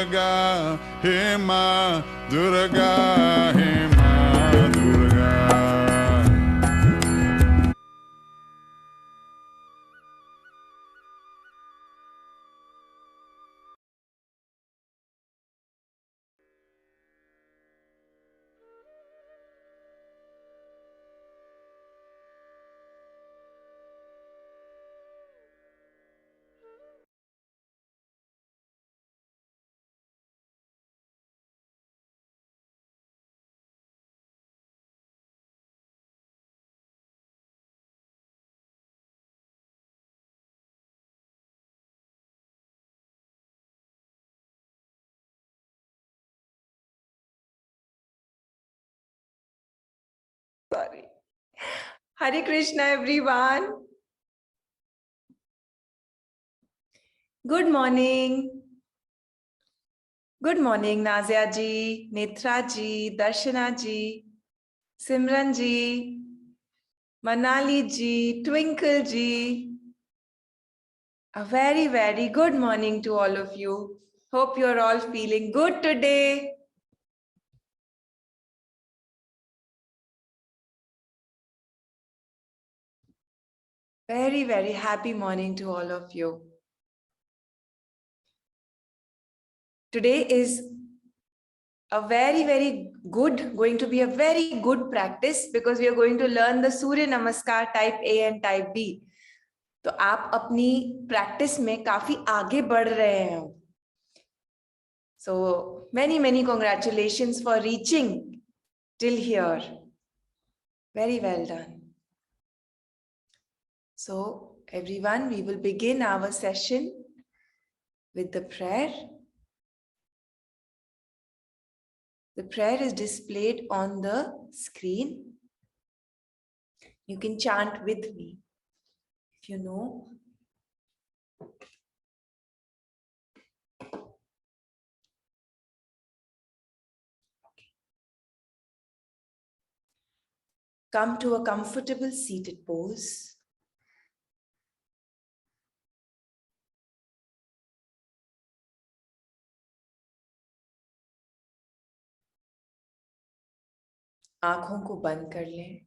Durga, He Ma Durga, He Ma Durga. Sorry. Hare Krishna, everyone. Good morning. Good morning, Nazia ji, Netra ji, Darshana ji, Simran ji, Manali ji, Twinkle ji. A very, very good morning to all of you. Hope you're all feeling good today. Very, very happy morning to all of you. Today is going to be a very good practice because we are going to learn the Surya Namaskar type A and type B. तो आप अपनी practice में काफी आगे बढ़ रहे हैं. So many congratulations for reaching till here. Very well done. So everyone, we will begin our session with the prayer. The prayer is displayed on the screen. You can chant with me if you know. Come to a comfortable seated pose. आंखों को बंद कर लें.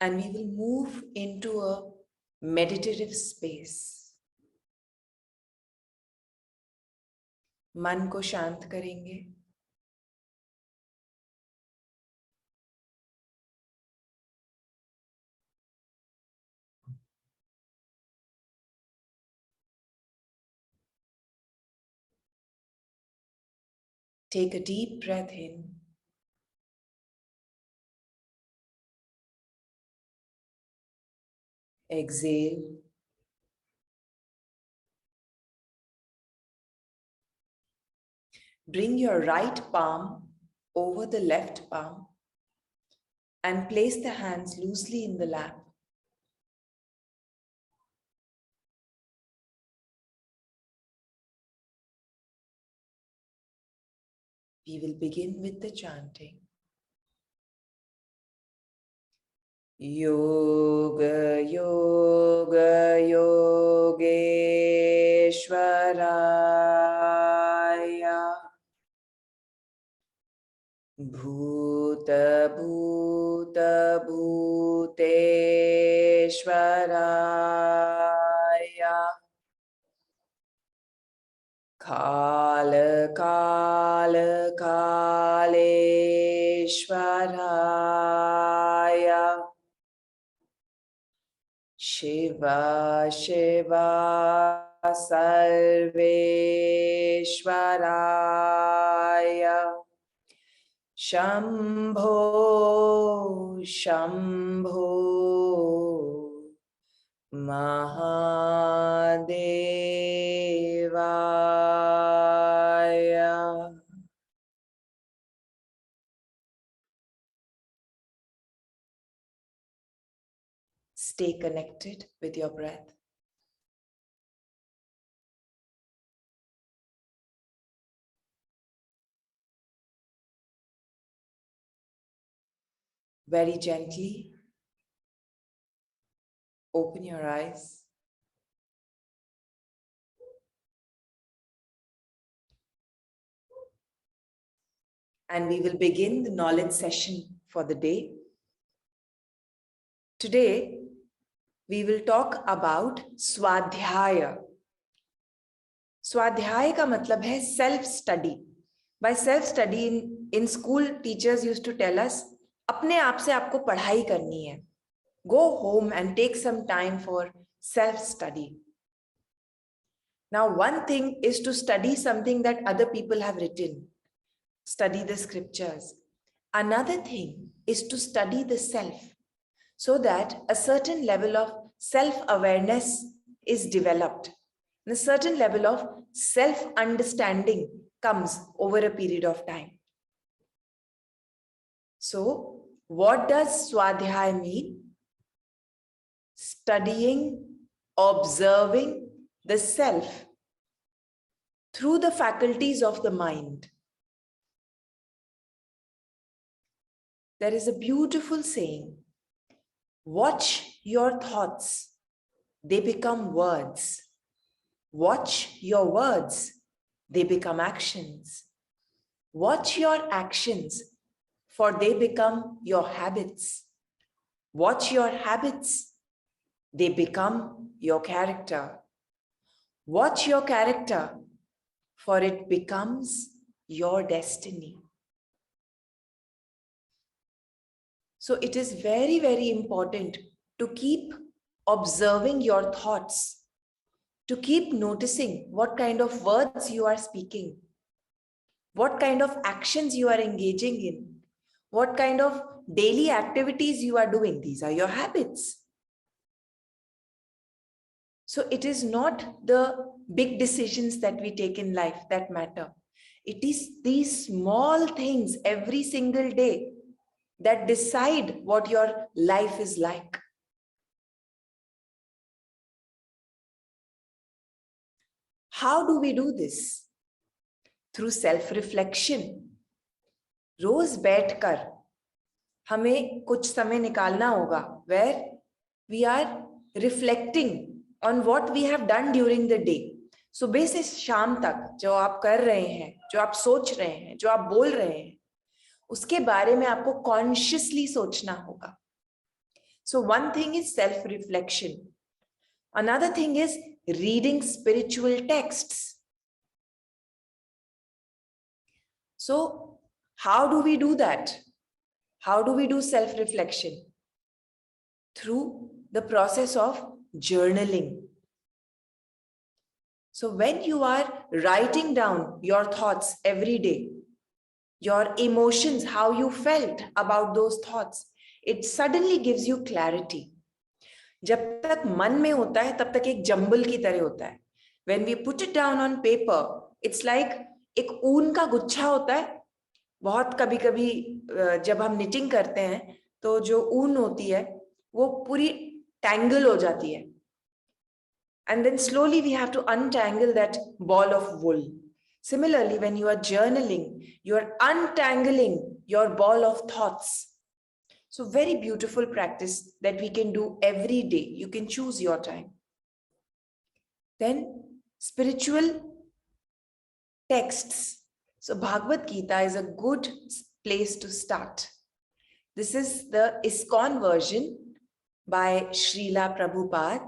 And we will move into a meditative space. मन को शांत करेंगे. Take a deep breath in. Exhale. Bring your right palm over the left palm and place the hands loosely in the lap. We will begin with the chanting. Yoga, yoga, yogeshwaraya. Bhuta, bhuta, bhuteshwaraya. Kala, kala, kaleshwaraya. Shiva, Shiva, Sarveshwaraya. Shambho, Shambho, Mahadevaya. Stay connected with your breath. Very gently, Open your eyes. And we will begin the knowledge session for the day. Today, we will talk about Swadhyaya. Swadhyaya का मतलब है self study. By self study, in school, teachers used to tell us, अपने आप से आपको पढ़ाई करनी है. Go home and take some time for self study. Now, one thing is to study something that other people have written. Study the scriptures. Another thing is to study the self, so that a certain level of self-awareness is developed. And a certain level of self-understanding comes over a period of time. So, what does Swadhyaya mean? Studying, observing the self through the faculties of the mind. There is a beautiful saying, watch your thoughts, they become words. Watch your words, they become actions. Watch your actions, for they become your habits. Watch your habits, they become your character. Watch your character, for it becomes your destiny. So it is very, very important to keep observing your thoughts, to keep noticing what kind of words you are speaking, what kind of actions you are engaging in, what kind of daily activities you are doing. These are your habits. So it is not the big decisions that we take in life that matter. It is these small things every single day that decide what your life is like. How do we do this? Through self-reflection. रोज बैठकर हमें कुछ समय निकालना होगा where we are reflecting on what we have done during the day. सुबह से शाम तक जो आप कर रहे हैं, जो आप सोच रहे हैं, जो आप बोल रहे हैं, उसके बारे में आपको consciously सोचना होगा. So one thing is self-reflection. Another thing is reading spiritual texts. So how do we do that? How do we do self-reflection? Through the process of journaling. So when you are writing down your thoughts every day, your emotions, how you felt about those thoughts, it suddenly gives you clarity. जब तक मन में होता है तब तक एक jumble की तरह होता है. When we put it down on paper, it's like एक ऊन का गुच्छा होता है. बहुत कभी-कभी जब हम knitting करते हैं तो जो ऊन होती है वो पूरी tangle हो जाती है. And then slowly we have to untangle that ball of wool. Similarly, when you are journaling, you are untangling your ball of thoughts. So very beautiful practice that we can do every day. You can choose your time. Then spiritual texts. So Bhagavad Gita is a good place to start. This is the ISKCON version by Srila Prabhupada.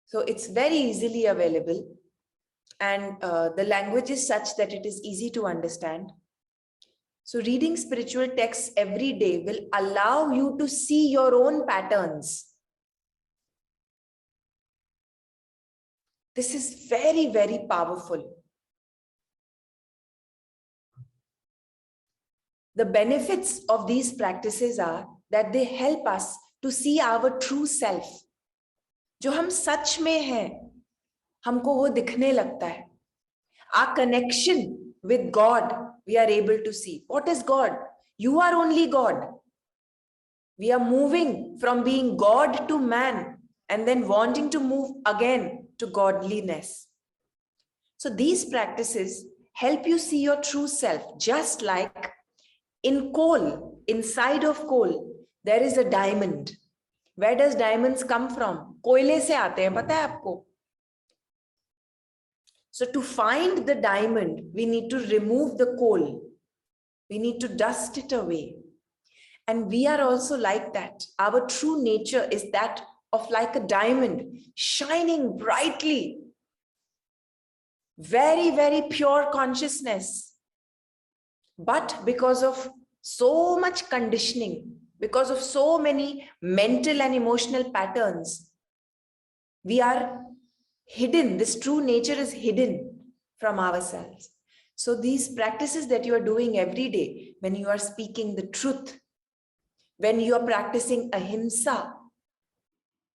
So it's very easily available, and the language is such that it is easy to understand. So reading spiritual texts every day will allow you to see your own patterns. This is very, very powerful. The benefits of these practices are that they help us to see our true self. जो हम सच में हैं, हमको वो दिखने लगता है. Our connection with God, we are able to see. What is God? You are only God. We are moving from being God to man and then wanting to move again to godliness. So these practices help you see your true self, just like in coal, inside of coal, there is a diamond. Where does diamonds come from? कोयले से आते हैं, पता है आपको? So to find the diamond, we need to remove the coal. We need to dust it away. And we are also like that. Our true nature is that of like a diamond, shining brightly. Very, very pure consciousness. But because of so much conditioning, because of so many mental and emotional patterns, we are hidden. This true nature is hidden from ourselves. So these practices that you are doing every day, when you are speaking the truth, when you are practicing ahimsa,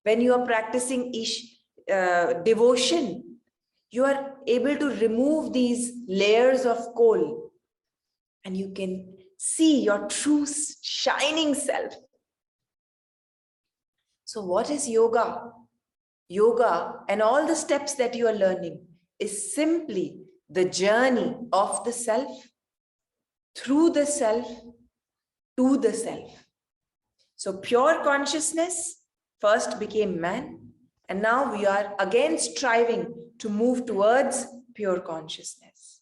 when you are practicing devotion, you are able to remove these layers of coal and you can see your true shining self. So what is yoga? Yoga and all the steps that you are learning is simply the journey of the self, through the self, to the self. So pure consciousness first became man, and now we are again striving to move towards pure consciousness.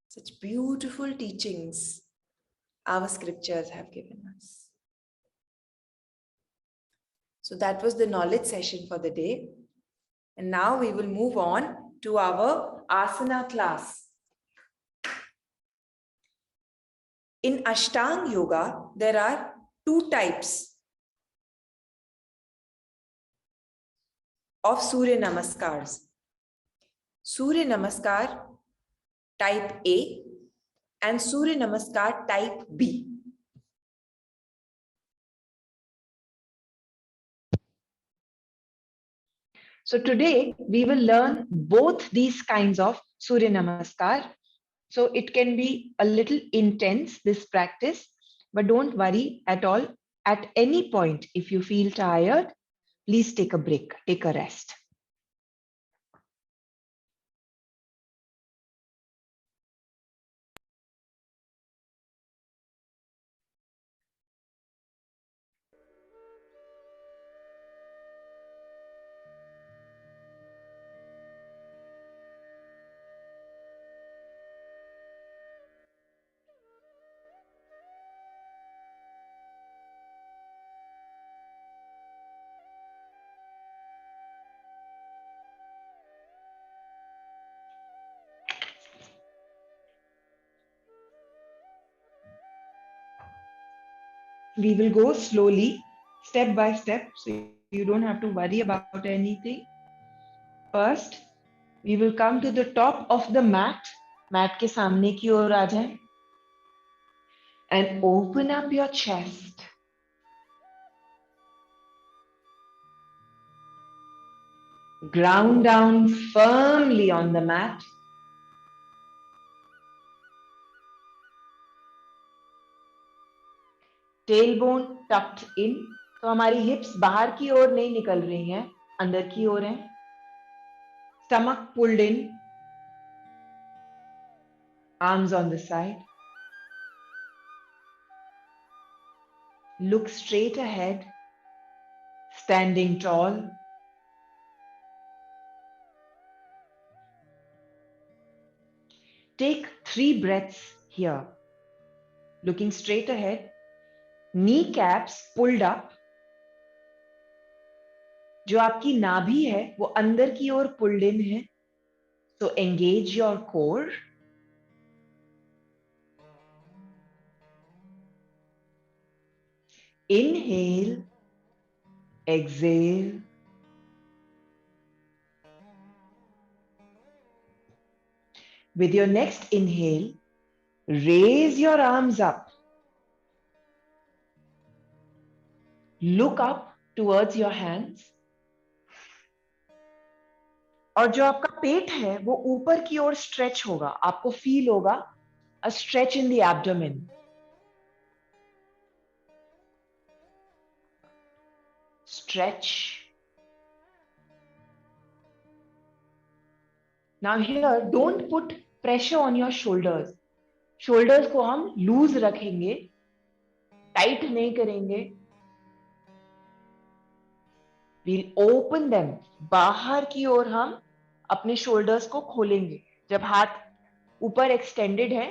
Such beautiful teachings our scriptures have given us. So that was the knowledge session for the day. And now we will move on to our asana class. In Ashtanga Yoga, there are two types of Surya Namaskars. Surya Namaskar type A and Surya Namaskar type B. So today we will learn both these kinds of Surya Namaskar. So it can be a little intense, this practice, but don't worry at all. At any point, if you feel tired, please take a break, take a rest. We will go slowly, step by step, so you don't have to worry about anything. First, we will come to the top of the mat. Mat के सामने की ओर आ जाएं. And open up your chest. Ground down firmly on the mat. Tailbone tucked in. तो हमारी hips बाहर की ओर नहीं निकल रही हैं, अंदर की ओर हैं. Stomach pulled in. Arms on the side. Look straight ahead. Standing tall. Take 3 breaths here. Looking straight ahead. Kneecaps pulled up. जो आपकी नाभि है वो अंदर की ओर pulled in है. So engage your core. Inhale. Exhale. With your next inhale, raise your arms up. Look up towards your hands. और जो आपका पेट है वो ऊपर की ओर स्ट्रेच होगा. आपको फील होगा a stretch in the abdomen. Stretch. Now here, don't put pressure on your shoulders. Shoulders को हम loose रखेंगे, tight नहीं करेंगे. We'll open them. बाहर की ओर हम अपने shoulders को खोलेंगे. जब हाथ ऊपर extended है,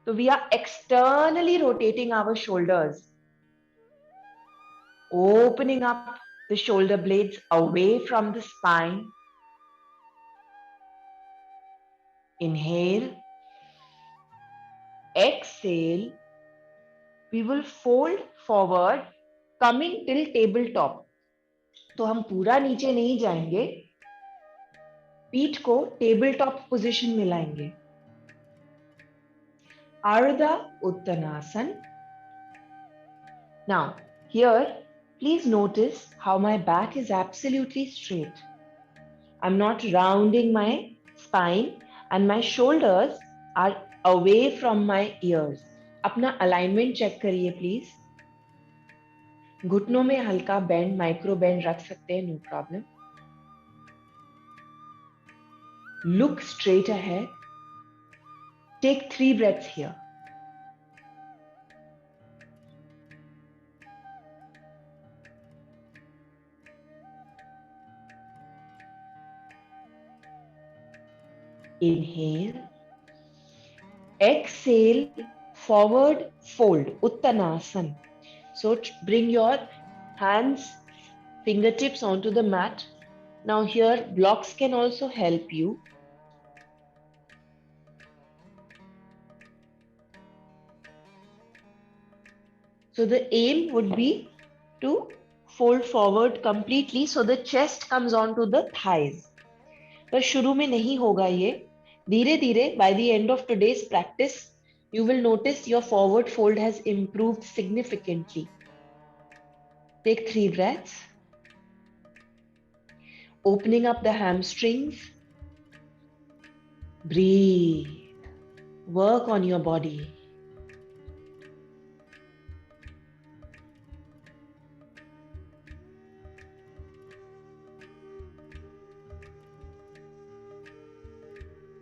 तो we are externally rotating our shoulders, opening up the shoulder blades away from the spine. Inhale. Exhale. We will fold forward, coming till tabletop. तो हम पूरा नीचे नहीं जाएंगे, पीठ को टेबल टॉप पोजिशन में लाएंगे. Ardha Uttanasana. Now, here, please notice how my back is absolutely straight. I'm not rounding my spine and my shoulders are away from my ears. अपना alignment check करिए please. घुटनों में हल्का bend, micro bend रख सकते हैं, no problem. Look straight ahead. Take 3 breaths here. Inhale. Exhale, forward fold, Uttanasana. So bring your hands, fingertips onto the mat. Now here blocks can also help you. So the aim would be to fold forward completely so the chest comes onto the thighs. पर शुरू में नहीं होगा ये. धीरे धीरे by the end of today's practice, you will notice your forward fold has improved significantly. Take 3 breaths. Opening up the hamstrings. Breathe. Work on your body.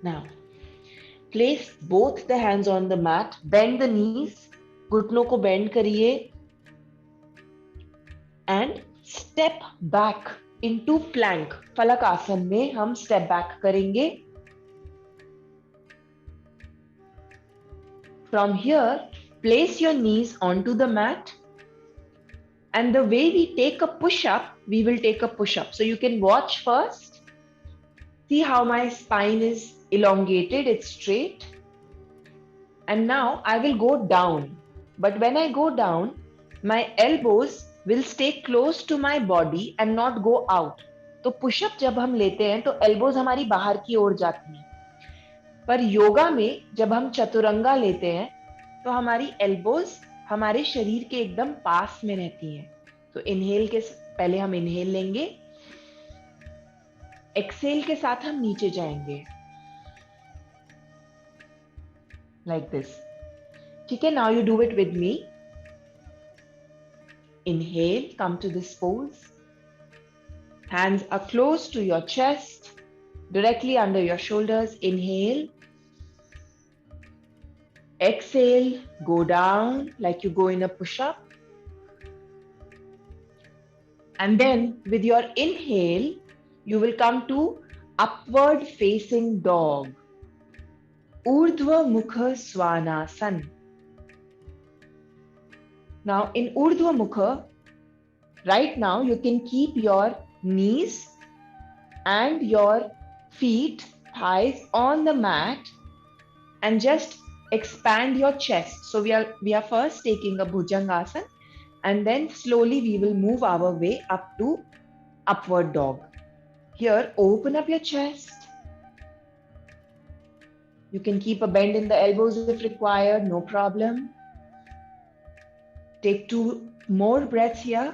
Now, place both the hands on the mat. Bend the knees. घुटनों को bend करिए. And step back into plank. फलक आसन में हम step back करेंगे. From here, place your knees onto the mat. And the way we take a push-up, we will take a push-up. So you can watch first. See how my spine is elongated, it's straight. And now I will go down. But when I go down, my elbows will stay close to my body and not go out. तो pushup जब हम लेते हैं तो elbows हमारी बाहर की ओर जाती हैं. पर योगा में जब हम चतुरंगा लेते हैं तो हमारी एल्बोज हमारे शरीर के एकदम पास में रहती हैं. तो इनहेल के पहले हम इनहेल लेंगे. एक्सेल के साथ हम नीचे जाएंगे. Like this. ठीक है, now you do it with me. Inhale, come to this pose. Hands are close to your chest, directly under your shoulders. Inhale. Exhale, go down like you go in a push-up. And then with your inhale, you will come to upward facing dog. Urdhva Mukha Svanasana. Now in Urdhva Mukha, right now you can keep your knees and your feet, thighs on the mat and just expand your chest. So we are first taking a Bhujangasana and then slowly we will move our way up to upward dog. Here, open up your chest. You can keep a bend in the elbows if required, no problem. Take 2 more breaths here.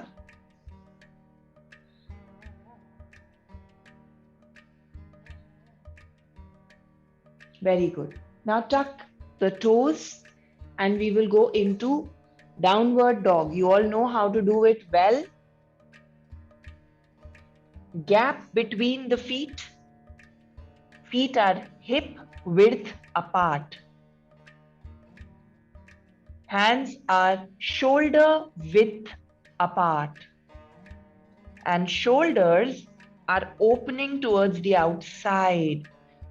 Very good. Now tuck the toes and we will go into downward dog. You all know how to do it well. Gap between the feet. Feet are hip width apart. Hands are shoulder width apart. and shoulders are opening towards the outside.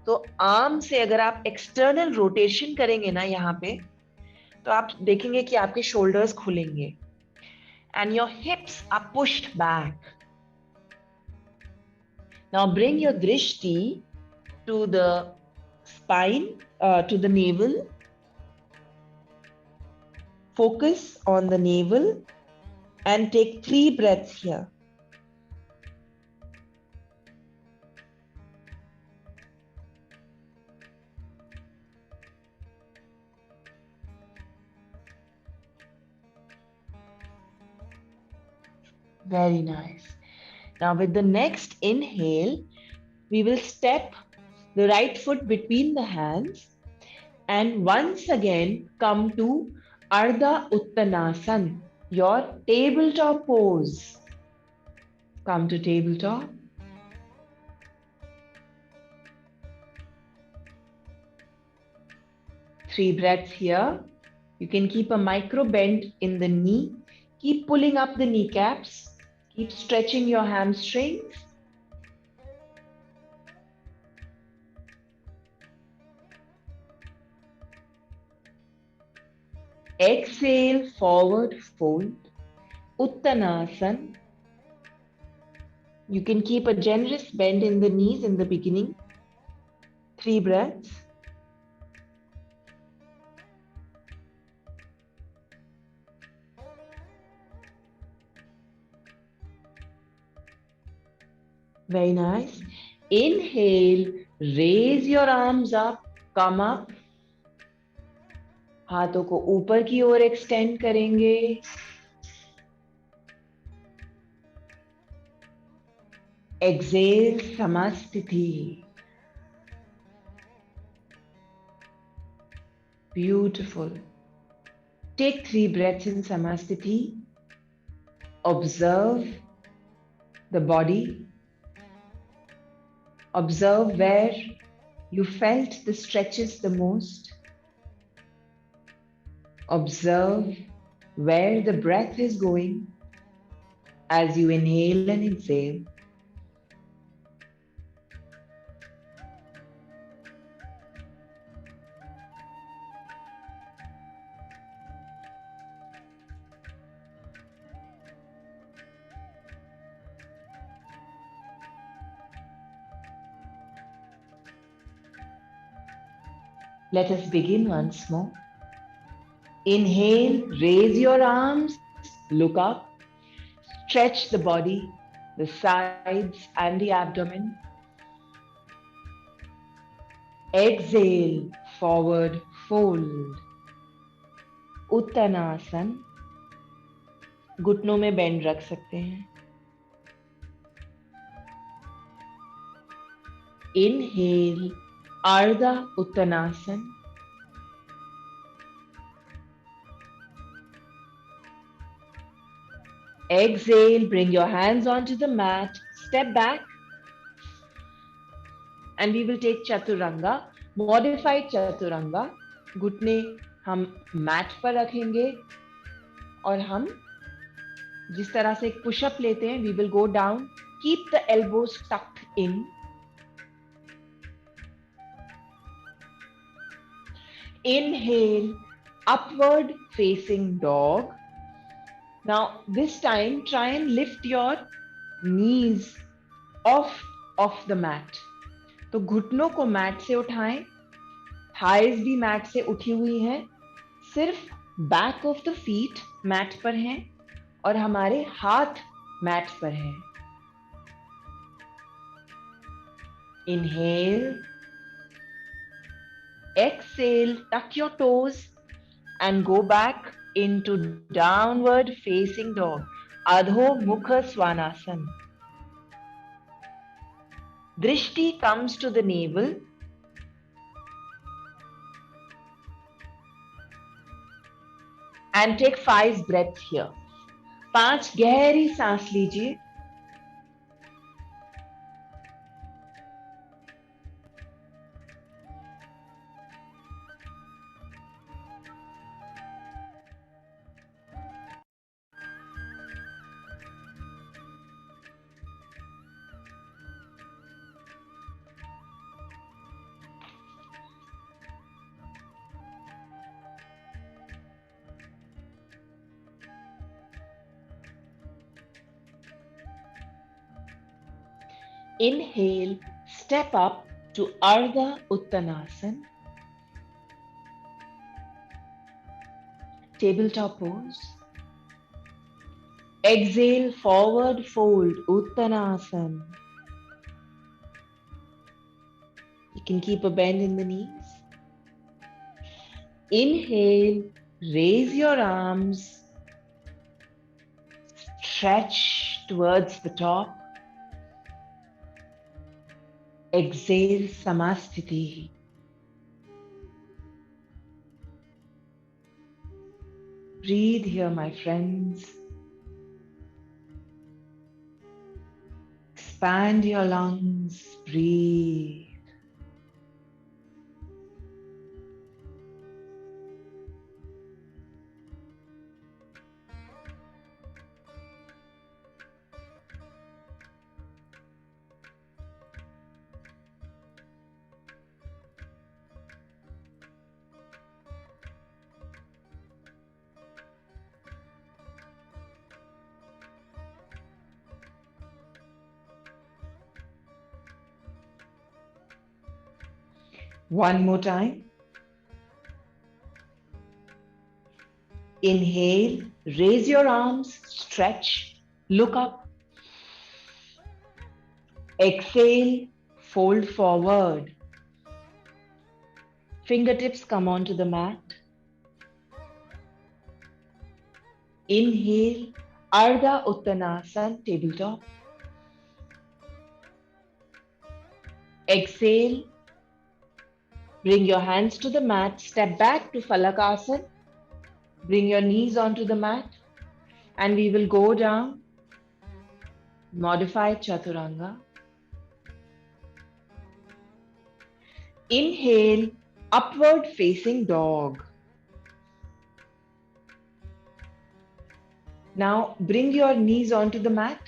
तो arm से अगर आप external rotation करेंगे ना यहाँ पे, तो आप देखेंगे कि आपके शोल्डर्स खुलेंगे and your hips are pushed back. Now bring your drishti to the spine, to the navel. Focus on the navel and take 3 breaths here. Very nice. Now with the next inhale, we will step the right foot between the hands and once again come to Ardha Uttanasana, your tabletop pose. Come to tabletop. Three breaths here. You can keep a micro bend in the knee. Keep pulling up the kneecaps. Keep stretching your hamstrings. Exhale, forward fold. Uttanasana. You can keep a generous bend in the knees in the beginning. 3 breaths. Very nice. Inhale, raise your arms up, come up. हाथों को ऊपर की ओर extend करेंगे. Exhale, Samasthiti. Beautiful. Take 3 breaths in Samasthiti. Observe the body. Observe where you felt the stretches the most. Observe where the breath is going as you inhale and exhale. Let us begin once more. Inhale, raise your arms, look up, stretch the body, the sides and the abdomen. Exhale, forward fold. Uttanasana. घुटनों में bend रख सकते हैं. Inhale, Ardha Uttanasana. Exhale, bring your hands onto the mat, step back, and we will take Chaturanga, modified Chaturanga. घुटने हम mat पर रखेंगे और हम जिस तरह से एक पुशअप लेते हैं, we will go down, keep the elbows tucked in. Inhale, upward facing dog. Now this time try and lift your knees off the mat. तो घुटनों को मैट से उठाएं, थाइज भी मैट से उठी हुई हैं, सिर्फ back of the feet mat पर हैं और हमारे हाथ मैट पर हैं. Inhale, exhale, tuck your toes and go back into downward facing dog, Adho Mukha Svanasana. Drishti comes to the navel. And take 5 breaths here. 5 गहरी सांस लीजिए. Inhale, step up to Ardha Uttanasana, tabletop pose. Exhale, forward fold, Uttanasana. You can keep a bend in the knees. Inhale, raise your arms, stretch towards the top. Exhale, Samastiti. Breathe here, my friends. Expand your lungs, breathe. One more time. Inhale, raise your arms, stretch, look up. Exhale, fold forward. Fingertips come onto the mat. Inhale, Ardha Uttanasana, tabletop. Exhale, bring your hands to the mat, step back to Falakasana. Bring your knees onto the mat and we will go down, modified Chaturanga. Inhale, upward facing dog. Now bring your knees onto the mat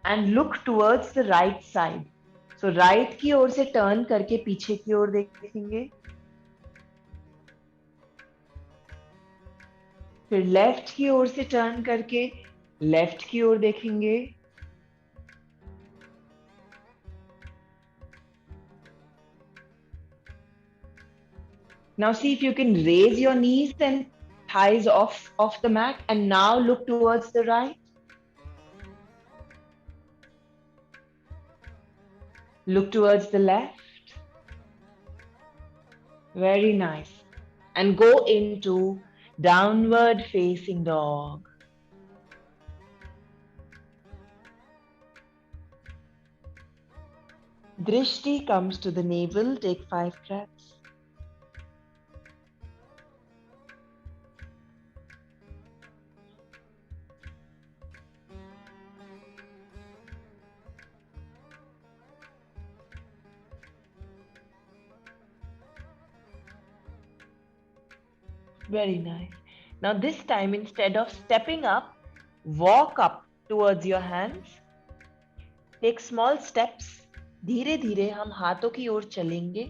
and look towards the right side. So right की ओर से turn करके पीछे की ओर देखेंगे. फिर left की ओर से turn करके लेफ्ट की ओर देखेंगे. Now see if you can raise your knees and thighs off the mat and now look towards the right. Look towards the left. Very nice. And go into downward facing dog. Drishti comes to the navel. Take 5 breaths. Very nice. Now this time, instead of stepping up, walk up towards your hands. Take small steps. धीरे धीरे हम हाथों की ओर चलेंगे.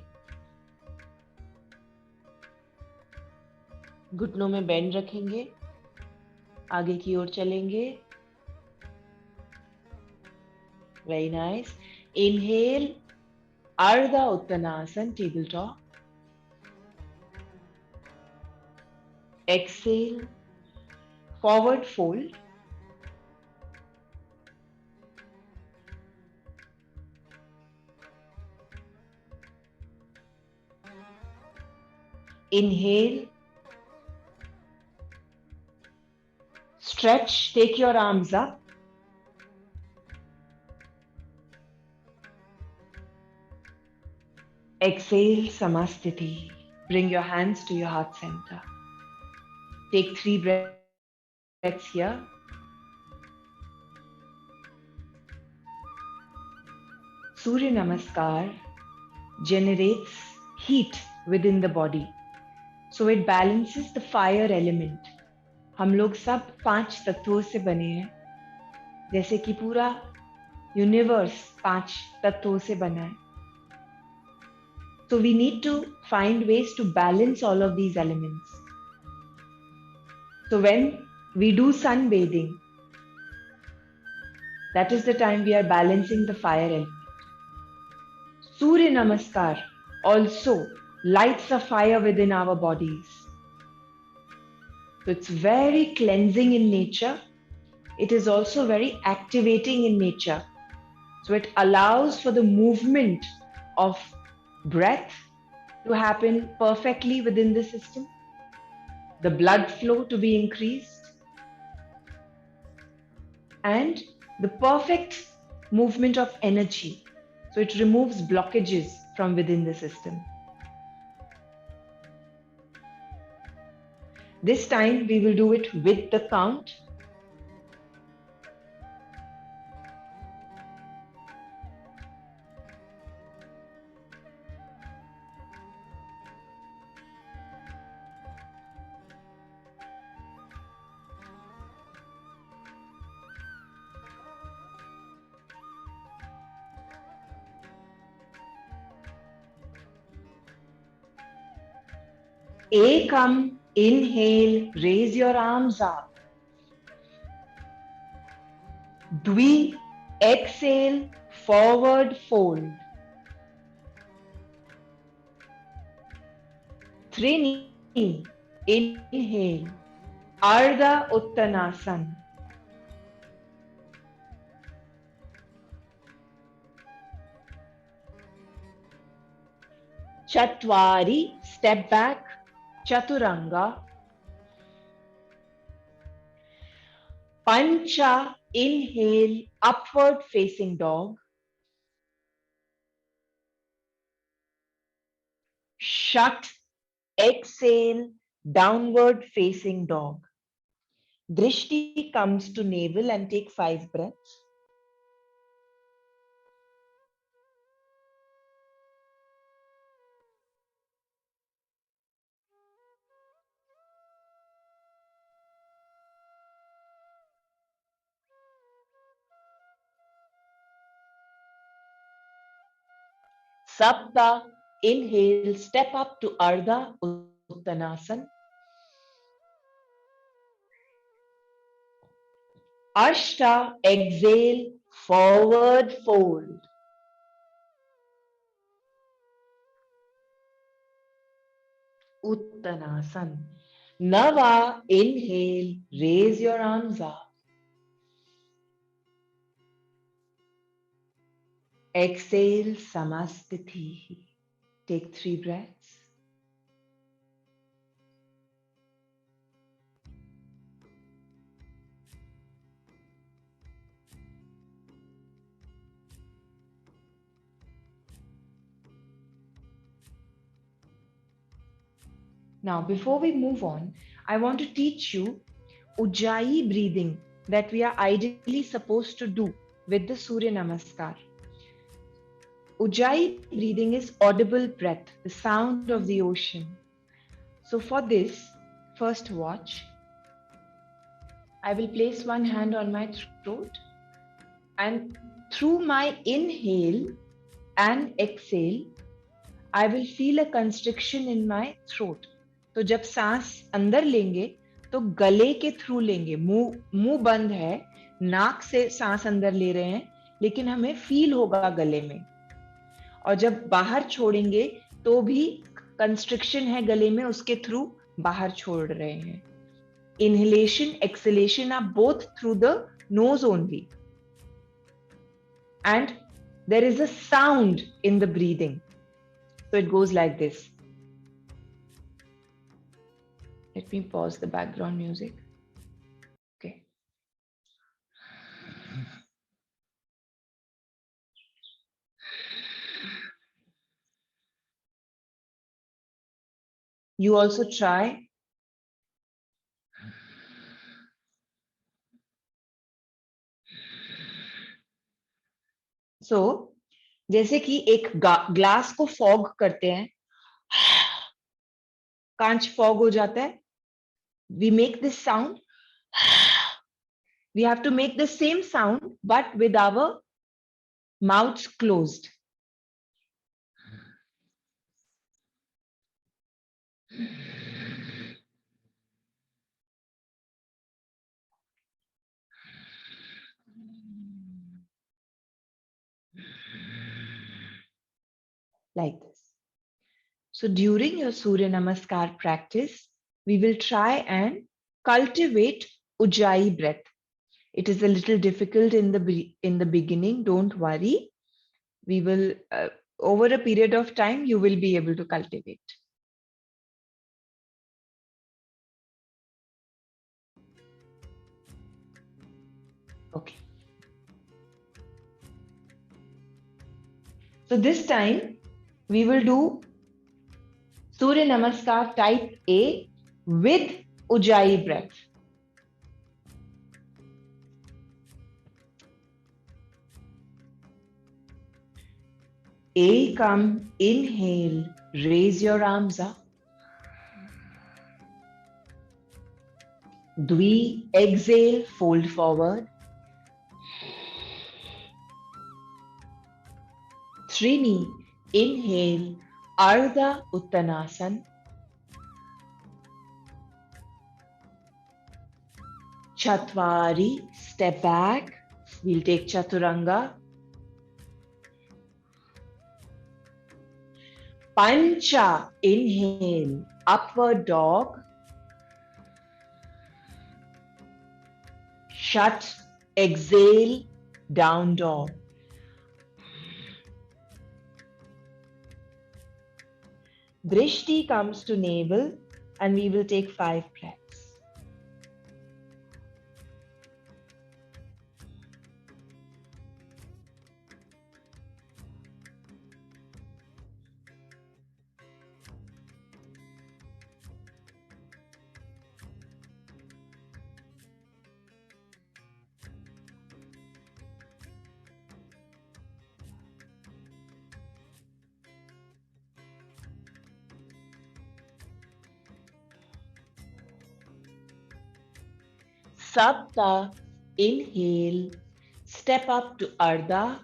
घुटनों में bend रखेंगे. आगे की ओर चलेंगे. Very nice. Inhale, Ardha Uttanasana, tabletop. Exhale, forward fold. Inhale, stretch, take your arms up. Exhale, Samastiti. Bring your hands to your heart center. Take 3 breaths here. Surya Namaskar generates heat within the body. So it balances the fire element. हम लोग सब 5 तत्वों से बने हैं. जैसे कि पूरा यूनिवर्स 5 तत्वों से बना है. So we need to find ways to balance all of these elements. So when we do sunbathing, That is the time we are balancing the fire element. Surya Namaskar also lights a fire within our bodies. So it's very cleansing in nature. It is also very activating in nature. So it allows for the movement of breath to happen perfectly within the system, the blood flow to be increased, and the perfect movement of energy. So it removes blockages from within the system. This time we will do it with the count. Ekam, inhale, raise your arms up. Dvi, exhale, forward fold. Trini, inhale, Ardha Uttanasana. Chatwari, step back, Chaturanga. Pancha, inhale, upward facing dog. Shat, exhale, downward facing dog. Drishti comes to navel and take 5 breaths. Sapta, inhale, step up to Ardha Uttanasana. Ashta, exhale, forward fold. Uttanasana. Nava, inhale, raise your arms up. Exhale, Samastiti. Take 3 breaths. Now, before we move on, I want to teach you Ujjayi breathing that we are ideally supposed to do with the Surya Namaskar. Ujjayi breathing is audible breath, the sound of the ocean. So for this, first watch. I will place one hand on my throat and through my inhale and exhale, I will feel a constriction in my throat. तो जब सांस अंदर लेंगे तो गले के through लेंगे, मुंह बंद है, नाक से सांस अंदर ले रहे हैं, लेकिन हमें फील होगा गले में. और जब बाहर छोड़ेंगे तो भी कंस्ट्रिक्शन है गले में, उसके थ्रू बाहर छोड़ रहे हैं. Inhalation, exhalation are both through the nose only. And there is a sound in the breathing. So it goes like this. Let me pause the background music. Okay. You also try. So, जैसे कि एक glass को fog करते हैं, कांच fog हो जाता है, we make this sound. We have to make the same sound but with our mouths closed. like this. So during your Surya Namaskar practice, we will try and cultivate Ujjayi breath. It is a little difficult in the beginning. Don't worry. We will over a period of time you will be able to cultivate. Okay. So this time we will do Surya Namaskar type A with Ujjayi breath. A, come, inhale, raise your arms up. Dvi, exhale, fold forward. Trini, inhale, Ardha Uttanasana. Chatvari, step back. We'll take Chaturanga. Pancha, inhale, upward dog. Shat, exhale, down dog. Drishti comes to navel and we will take 5 breaths. Sapta, inhale, step up to Ardha.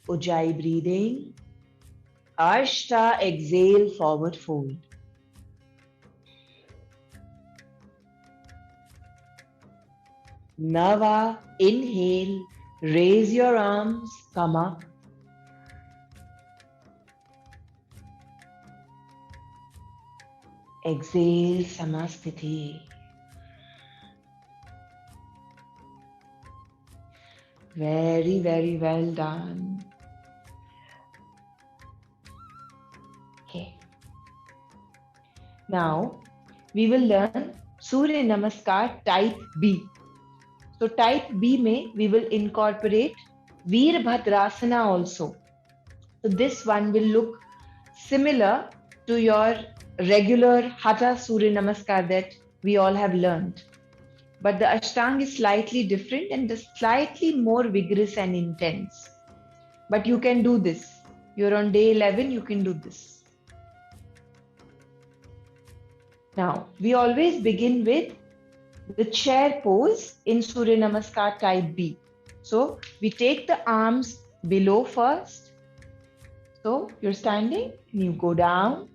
Ujjayi breathing. Ashta, exhale, forward fold. Nava, inhale, raise your arms, come up. Exhale, Samasthiti. Very, very well done. Okay. Now, we will learn Surya Namaskar type B. So type B mein we will incorporate Veerbhadrasana also. So this one will look similar to your regular Hatha Surya Namaskar that we all have learned. But the Ashtanga is slightly different and slightly more vigorous and intense. But you can do this. You're on day 11, you can do this. Now, we always begin with the chair pose in Surya Namaskar type B. So, we take the arms below first. So, you're standing and you go down.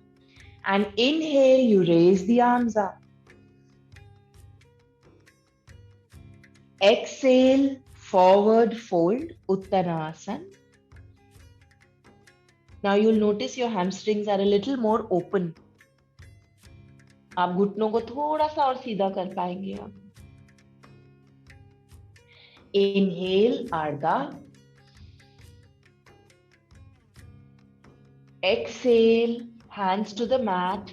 And inhale, you raise the arms up. Exhale, forward fold, Uttanasana. Now you'll notice your hamstrings are a little more open. आप घुटनों को थोड़ा सा और सीधा कर पाएंगे आप. Inhale, Ardha. Exhale, hands to the mat.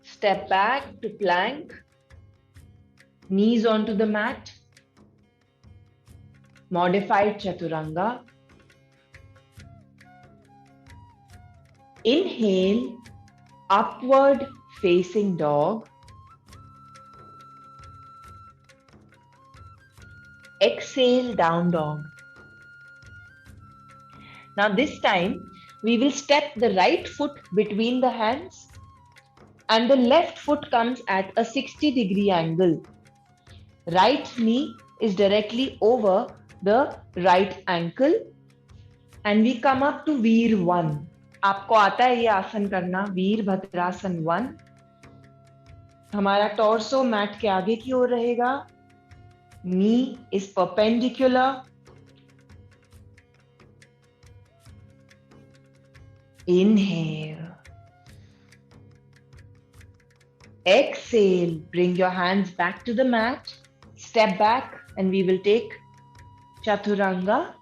Step back to plank. Knees onto the mat. Modified Chaturanga. Inhale, upward facing dog. Exhale, down dog. Now this time, we will step the right foot between the hands and the left foot comes at a 60-degree angle. Right knee is directly over the right ankle and we come up to Veer 1. आपको आता है ये आसन करना, वीरभद्रासन 1. हमारा torso mat के आगे की ओर रहेगा. Knee is perpendicular. Inhale. Exhale. Bring your hands back to the mat. Step back and we will take Chaturanga.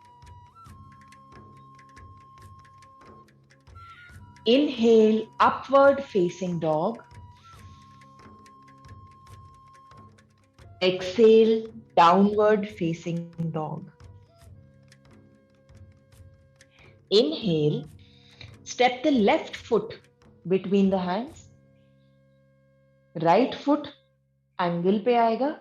Inhale, upward facing dog. Exhale, downward facing dog. Inhale, step the left foot between the hands. Right foot angle पे आएगा.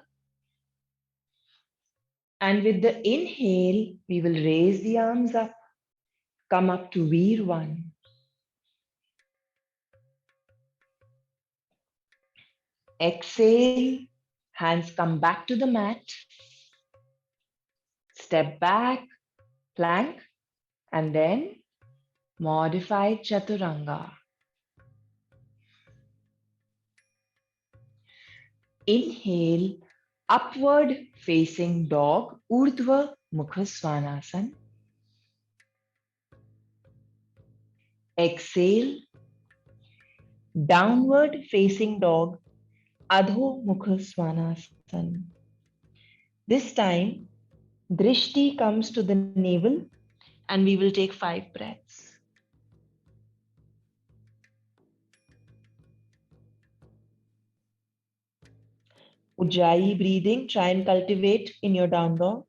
And with the inhale, we will raise the arms up. Come up to Veer 1. Exhale, hands come back to the mat. Step back, plank, and then modified Chaturanga. Inhale, upward facing dog, Urdhva Mukha Svanasana. Exhale, downward facing dog, Adho Mukha Svanasana. This time, Drishti comes to the navel and we will take 5 breaths. Ujjayi breathing, try and cultivate in your down dog.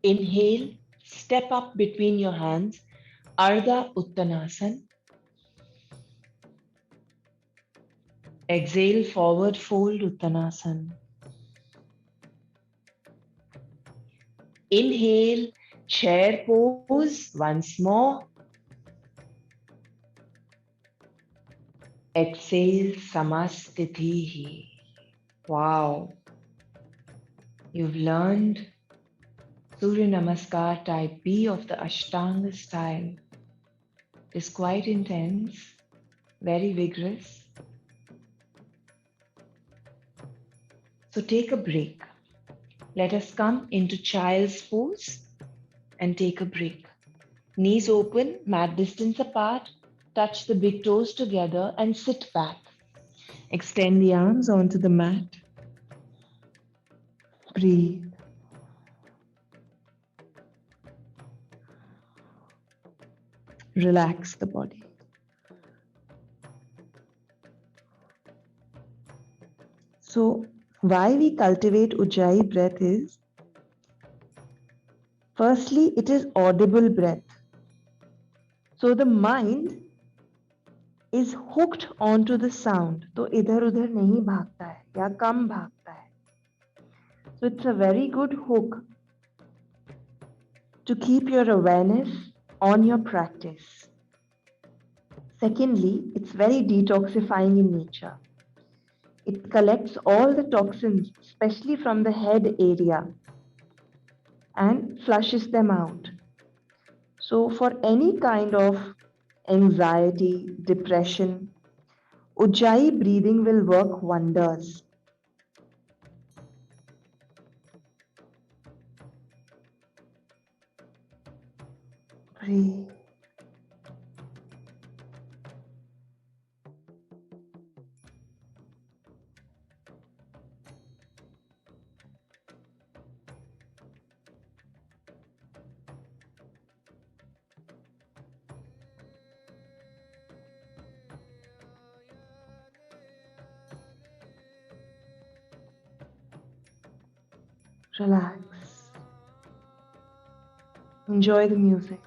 Inhale, step up between your hands, Ardha Uttanasana. Exhale, forward fold Uttanasana. Inhale, chair pose once more. Exhale, Samastitihi. Wow. You've learned Surya Namaskar type B of the Ashtanga style. It is quite intense, very vigorous. So take a break. Let us come into child's pose and take a break. Knees open, mat distance apart, touch the big toes together and sit back. Extend the arms onto the mat. Breathe. Relax the body. So, why we cultivate Ujjayi breath is, firstly, it is audible breath. So the mind is hooked onto the sound. तो इधर उधर नहीं भागता है या कम भागता है. So it's a very good hook to keep your awareness on your practice. Secondly, it's very detoxifying in nature. It collects all the toxins, especially from the head area, and flushes them out. So for any kind of anxiety, depression, Ujjayi breathing will work wonders. Breathe. Relax. Enjoy the music.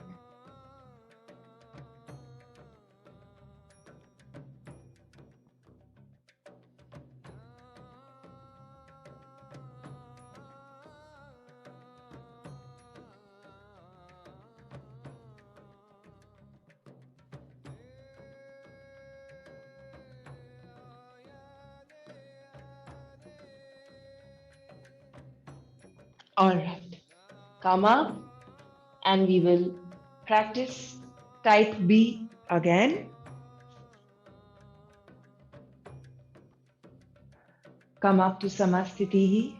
All right. Come up and we will practice type B again. Come up to Samastitihi.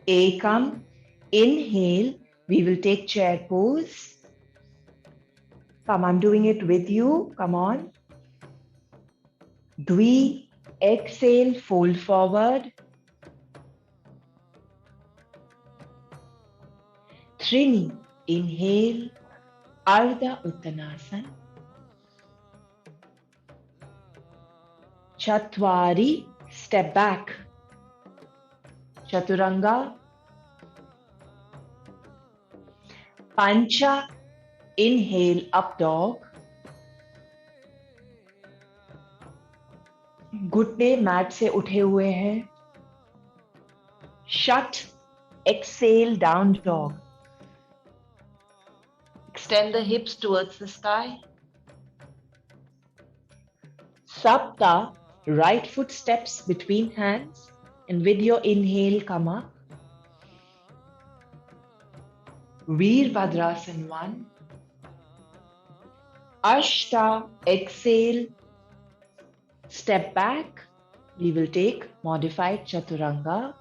Ekam, inhale, we will take chair pose. Come, I'm doing it with you. Come on. Dvi, exhale, fold forward. Trini, inhale, Ardha Uttanasana. Chatwari, step back. Chaturanga. Pancha, inhale, up dog. घुटने mat से उठे हुए हैं. Shut, exhale, down dog. Extend the hips towards the sky. Sapta, right foot steps between hands, and with your inhale, come up. Veerbhadrasana 1. Ashta, exhale, step back. We will take modified Chaturanga.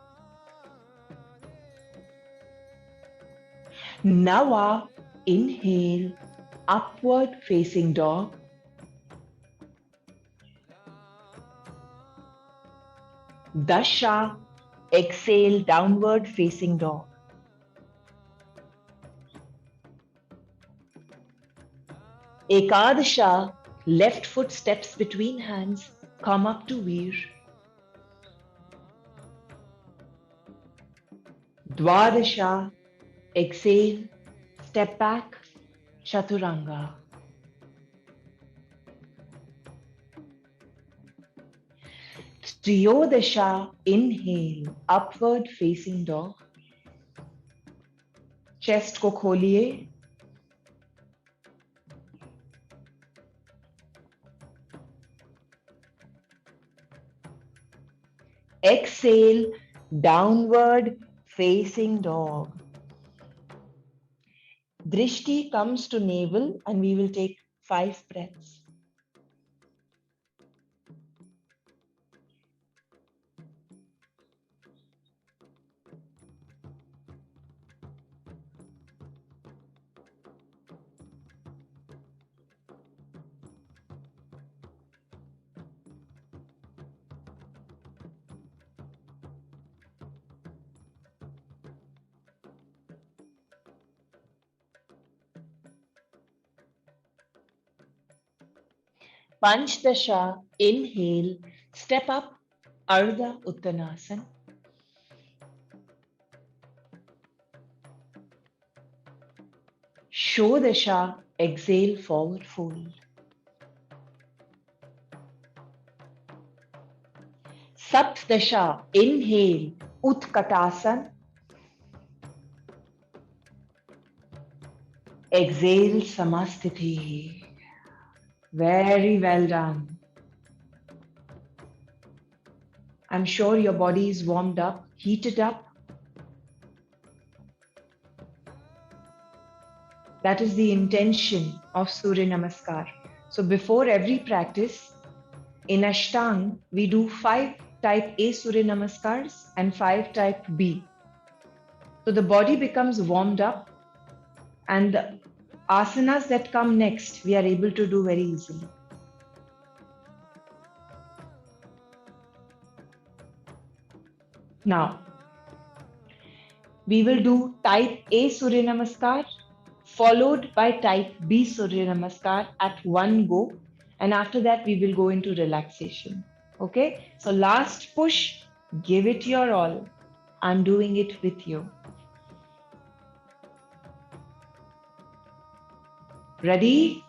Nava, inhale, upward facing dog. Dasha, exhale, downward facing dog. Ekadasha, left foot steps between hands, come up to Veer. Dwadasha, exhale, step back, Chaturanga. Triyodasha, inhale, upward facing dog. Chest ko kholiye. Exhale, downward facing dog. Drishti comes to navel and we will take 5 breaths. Panchdasha, inhale, step up, Ardha Uttanasana. Shodasha, exhale, forward fold. Saptdasha, inhale, Utkatasana. Exhale, Samastiti. Very well done. I'm sure your body is warmed up, heated up. That is the intention of Surya Namaskar. So before every practice, in Ashtang, we do 5 type A Surya Namaskars and 5 type B. So the body becomes warmed up and the asanas that come next, we are able to do very easily. Now, we will do type A Surya Namaskar followed by type B Surya Namaskar at one go. And after that, we will go into relaxation. Okay, so last push, give it your all. I'm doing it with you. Ready?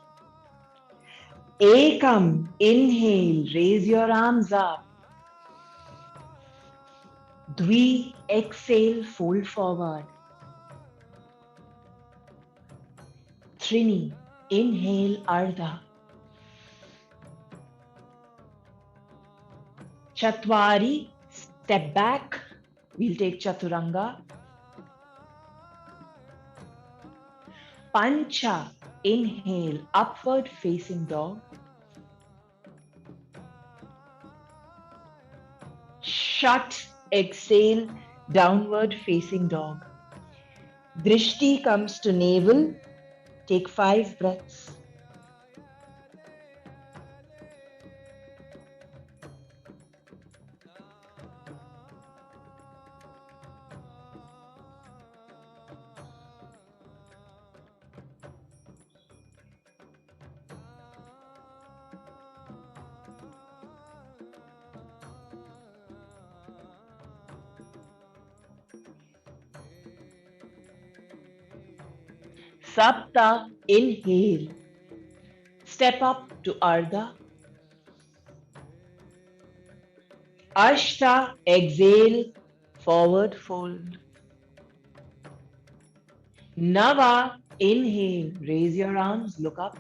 Ekam, inhale, raise your arms up. Dvi, exhale, fold forward. Trini, Inhale Ardha. Chatwari, step back. We'll take Chaturanga. Pancha, inhale, upward facing dog. Shat, exhale, downward facing dog. Drishti comes to navel. Take 5 breaths. Sapta, inhale. Step up to Ardha. Ashta, exhale, forward fold. Nava, inhale, raise your arms, look up.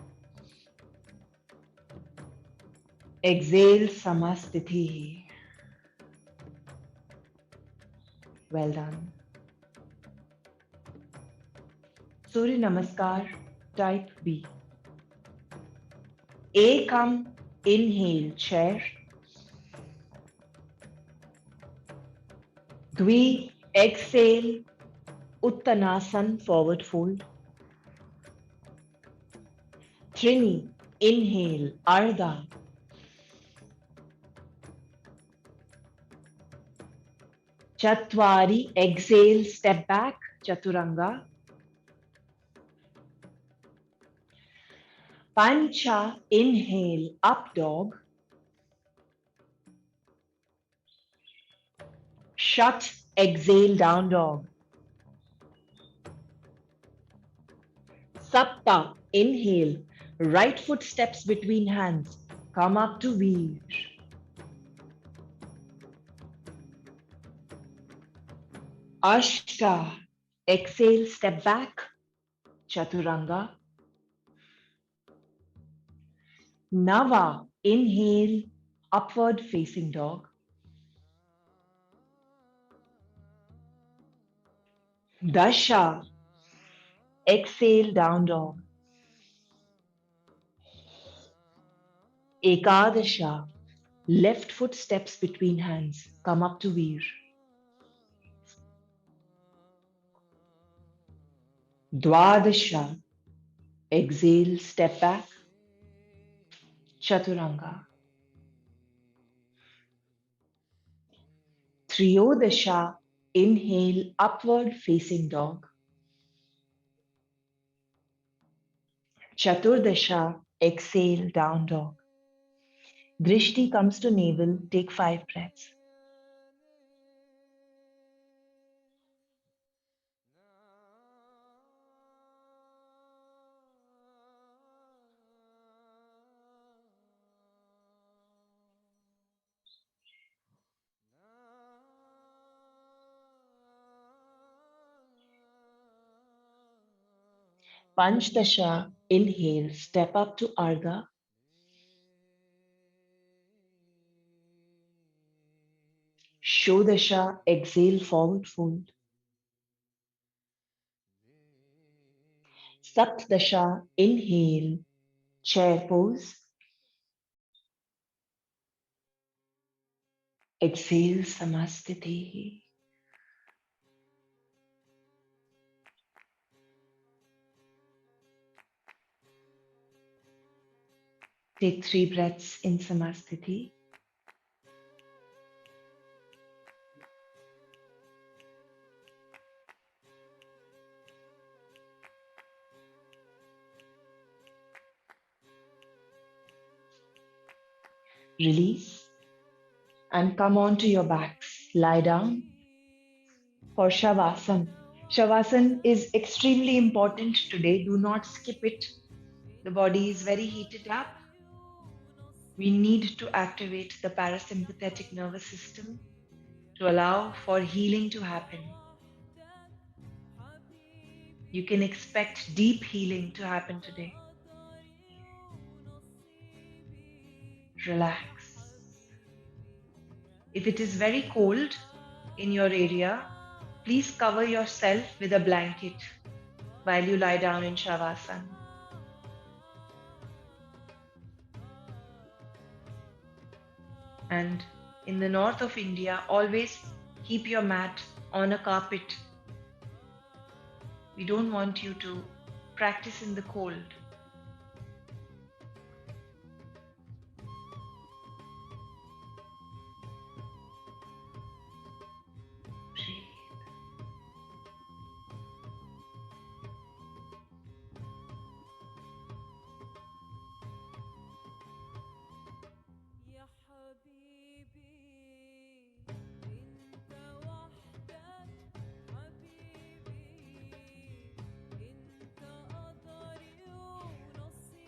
Exhale, Samasthiti. Well done. Surya Namaskar, type B. Ekam, inhale, chair. Dvi, exhale, Uttanasan, forward fold. Trini, inhale, Ardha. Chatwari, exhale, step back, Chaturanga. Pancha, inhale, up dog. Shat, exhale, down dog. Sapta, inhale, right foot steps between hands. Come up to Veer. Ashta, exhale, step back, Chaturanga. Nava, inhale, upward facing dog. Dasha, exhale, down dog. Ekadasha, left foot steps between hands. Come up to Veer. Dwadasha, exhale, step back, Chaturanga. Triyodasha, inhale, upward facing dog. Chaturdasha, exhale, down dog. Drishti comes to navel, take 5 breaths. Panchdasha, inhale, step up to Ardha. Shodasha, exhale, forward fold. Saptdasha, inhale, chair pose. Exhale, Samasthiti. Take 3 breaths in Samasthiti. Release and come onto your backs. Lie down for Shavasana. Shavasana is extremely important today. Do not skip it. The body is very heated up. We need to activate the parasympathetic nervous system to allow for healing to happen. You can expect deep healing to happen today. relax. If it is very cold in your area, please cover yourself with a blanket while you lie down in Shavasana. And in the north of India, always keep your mat on a carpet. We don't want you to practice in the cold.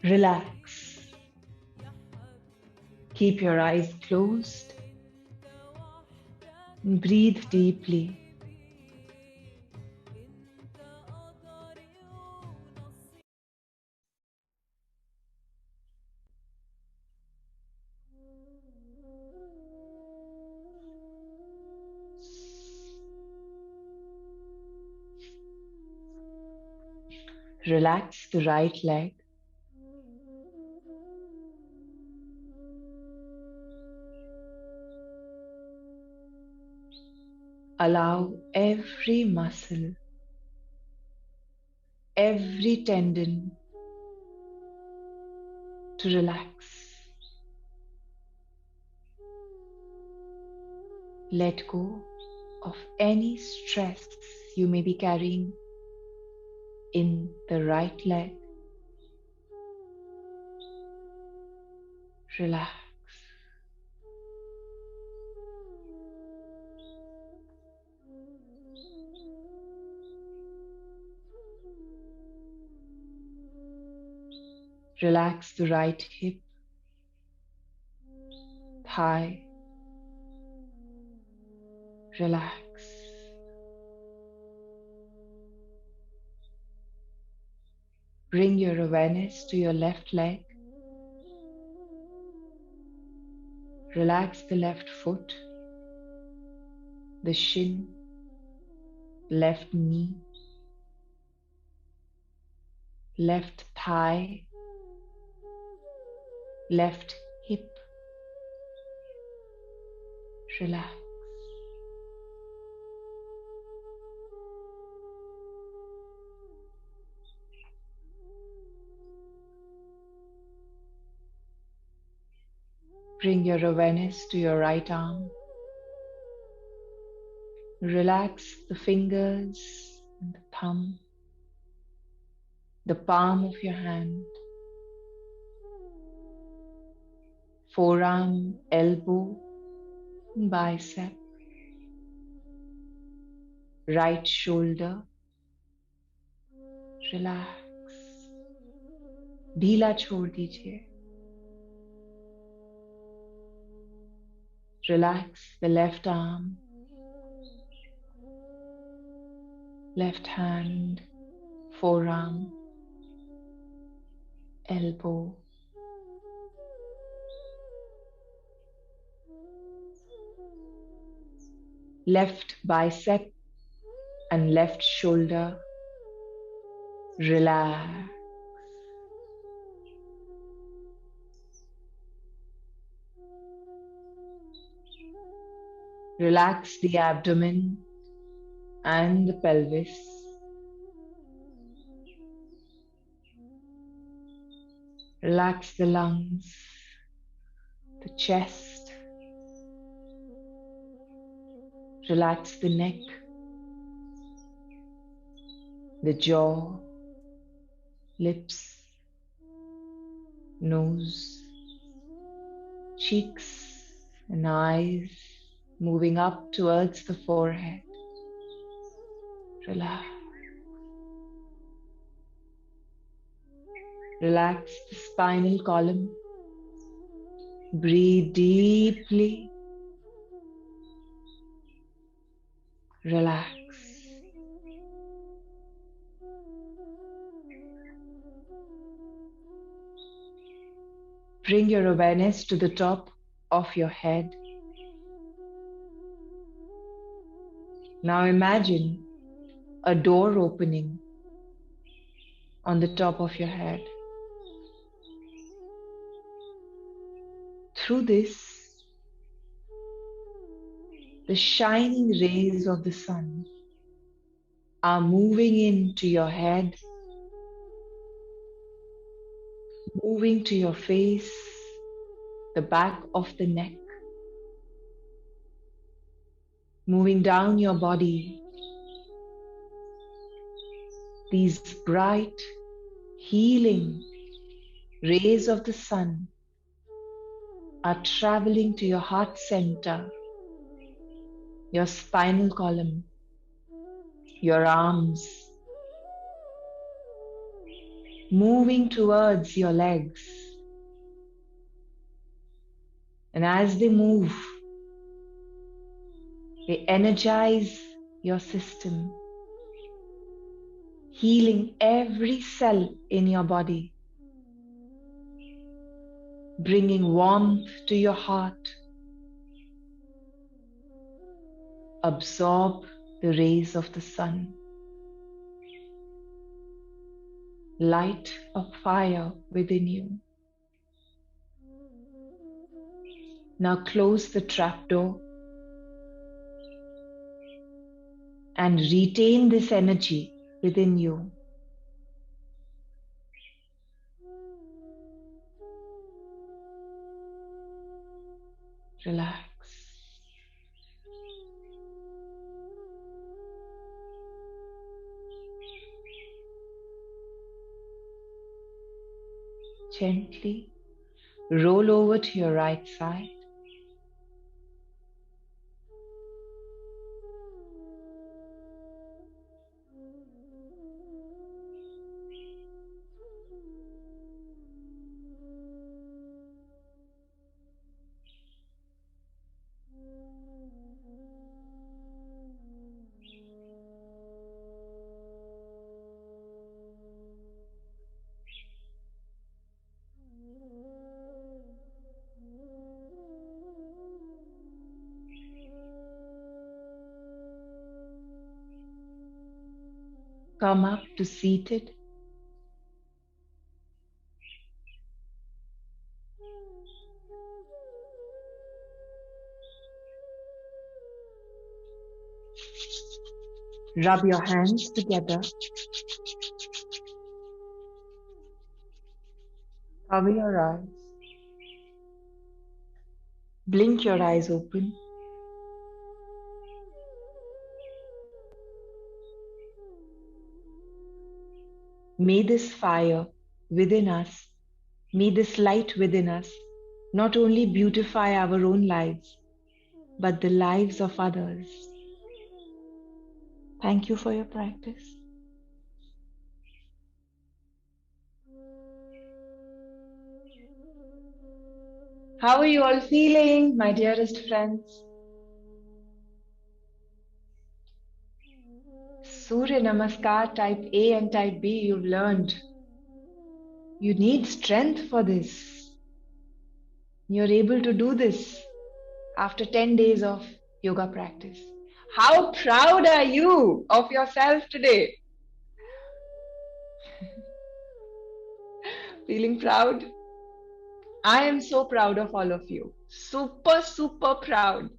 Relax. Keep your eyes closed and breathe deeply. Relax the right leg. Allow every muscle, every tendon to relax. Let go of any stress you may be carrying in the right leg. Relax. Relax the right hip, thigh. Relax. Bring your awareness to your left leg. Relax the left foot, the shin, left knee, left thigh, left hip. Relax. Bring your awareness to your right arm. Relax the fingers and the thumb, the palm of your hand, forearm, elbow, bicep, right shoulder. Relax. ढीला छोड़ दीजिए. Relax the left arm, left hand, forearm, elbow. Left bicep and left shoulder. Relax. Relax the abdomen and the pelvis. Relax the lungs, the chest. Relax the neck, the jaw, lips, nose, cheeks, and eyes, moving up towards the forehead. Relax. Relax the spinal column. Breathe deeply. Relax. bring your awareness to the top of your head. Now imagine a door opening on the top of your head. Through this, the shining rays of the sun are moving into your head, moving to your face, the back of the neck, moving down your body. These bright, healing rays of the sun are traveling to your heart center, your spinal column, your arms, moving towards your legs. And as they move, they energize your system, healing every cell in your body, bringing warmth to your heart. Absorb the rays of the sun. Light a fire within you. Now close the trapdoor and retain this energy within you. Relax. Gently roll over to your right side. Come up to seated. Rub your hands together. Cover your eyes. Blink your eyes open. May this fire within us, may this light within us not only beautify our own lives, but the lives of others. Thank you for your practice. How are you all feeling, my dearest friends? Surya Namaskar type A and type B you've learned. You need strength for this. You're able to do this after 10 days of yoga practice. How proud are you of yourself today? Feeling proud? I am so proud of all of you. Super, super proud.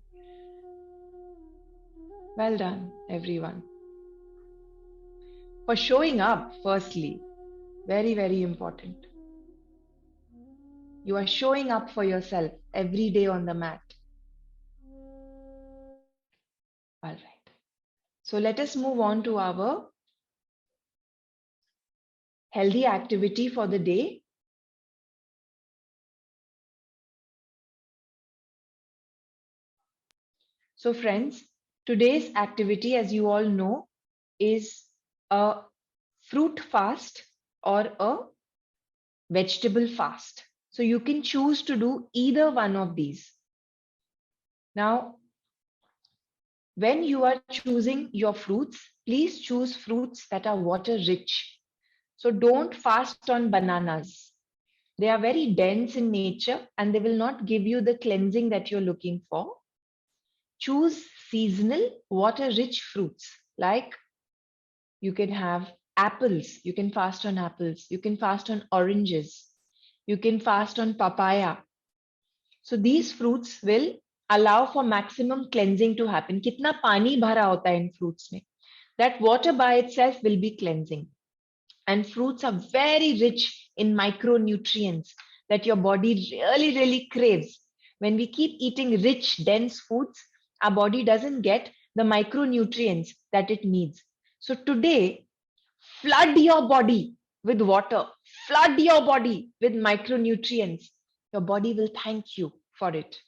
Well done, everyone. For showing up, firstly, very, very important. You are showing up for yourself every day on the mat. All right. So let us move on to our healthy activity for the day. So friends, today's activity, as you all know, is a fruit fast or a vegetable fast. So you can choose to do either one of these. Now, when you are choosing your fruits, please choose fruits that are water rich. So don't fast on bananas. They are very dense in nature and they will not give you the cleansing that you're looking for. Choose seasonal, water-rich fruits. Like you can have apples. You can fast on apples. You can fast on oranges. You can fast on papaya. So these fruits will allow for maximum cleansing to happen. Kitna pani bhara hota hai in fruits mein. That water by itself will be cleansing. And fruits are very rich in micronutrients that your body really, really craves. When we keep eating rich, dense foods, our body doesn't get the micronutrients that it needs. So today, flood your body with water, flood your body with micronutrients. Your body will thank you for it.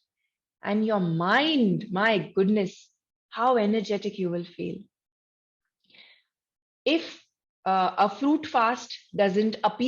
And your mind, my goodness, how energetic you will feel. If a fruit fast doesn't appeal